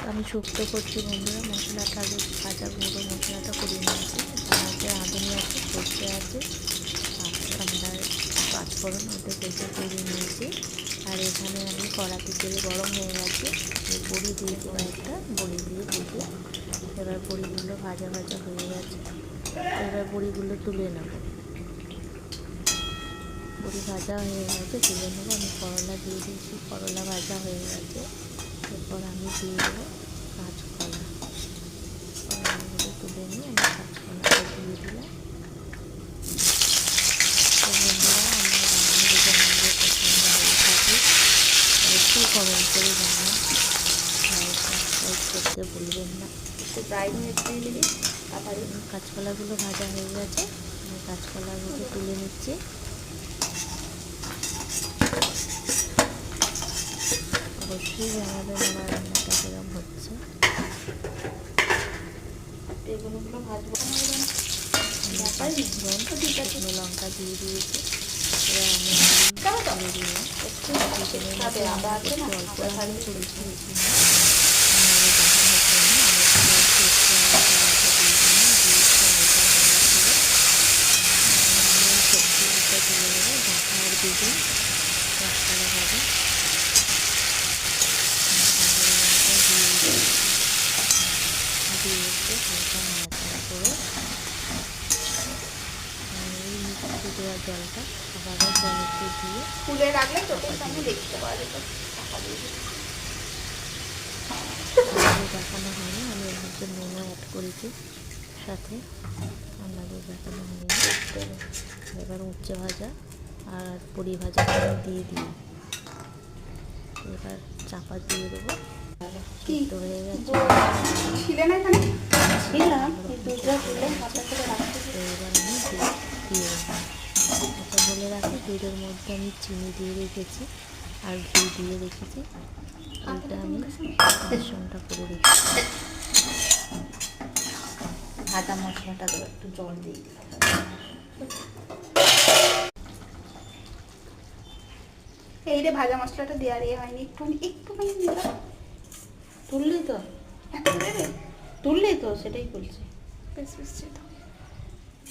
আমি শুক্তো করছি বন্ধুরা। মশলাটা আগে ভাজা গুঁড়ো মশলাটা করে নিয়েছি। তার মধ্যে রাঁধুনি আছে, সর্ষে আছে, আপনার পাঁচফোড়ন ওটা ভেজে করে নিয়েছি। আর এখানে আমি কড়াতে তেল গরম হয়ে গেছে, বড়ি দিয়ে দেবো একটা, বড়ি দিয়ে ভেজে এবার বড়িগুলো ভাজা ভাজা হয়ে গেছে। এবার বড়িগুলো তুলে নেব। বড়ি ভাজা হয়ে গেছে, তুলে নেবো। আমি করলা দিয়ে দিয়েছি, করলা ভাজা হয়ে গেছে। এরপর আমি দিয়ে দেবো কাঁচকলা। করলাগুলো তুলে নিয়ে আমি কাঁচকলাটা দিয়ে দিলাম। তো বন্ধুরা, আমার রান্না যদি আমাদের পছন্দ হয়ে থাকে অবশ্যই কমেন্ট করে জানান, লাইক সাবস্ক্রাইব করতে ভুলবেন না। একটু ড্রাই মিক্স দিয়ে দিবি। তারপরে কাঁচকলাগুলো ভাজা হয়ে গেছে, আমি কাঁচকলাগুলো তুলে নিচ্ছি। অবশ্যই জানাবেন আমার রান্নাটা কিরম হচ্ছে। বেগুনগুলো ভাজবো, শুকনো লঙ্কা দিয়ে দিয়েছি। এবার আমি দিয়ে দিলাম। চিকেনের মধ্যে রান্না করছি, অল্প রান্না করেছি, বেশি না। আমি দেখানোর জন্য সবজিটা তুলে দেবো। ডাঁটা আর বেগুন মশলা ভাজা দিয়ে একটু হালকা নাড়াচাড়া করে এই মিক্সি দেওয়া জলটা আবার জল একটু দিয়ে ফুলে রাখলে চোখের সামনে দেখতে পাওয়া যেত। দেখানো হয়নি, আমি এর মধ্যে নুনও অ্যাড করেছি সাথে, আপনাদের দেখানো হয়নি। এবার উচ্ছে ভাজা আর বড়ি ভাজা দিয়ে দিই। এবার চাপা দিয়ে দেবো। সিদ্ধ হয়ে গেছে। ছিলে না এখানে? ছিলাম। এবার আমি দিয়ে দেবো। আচ্ছা, বলে রাখি দুধের মধ্যে আমি চিনি দিয়ে রেখেছি আর ঘি দিয়ে রেখেছি। এইটা আমি মিশ্রণটা করে রেখেছি। ভাজা মশলাটা দেবো, একটু জল দিয়ে দিলাম। এই রে, ভাজা মশলাটা দেওয়ার হয়নি, একটুখানি দিলাম। তুললি তো? তুললি তো, সেটাই বলছি। বেশ বেশ।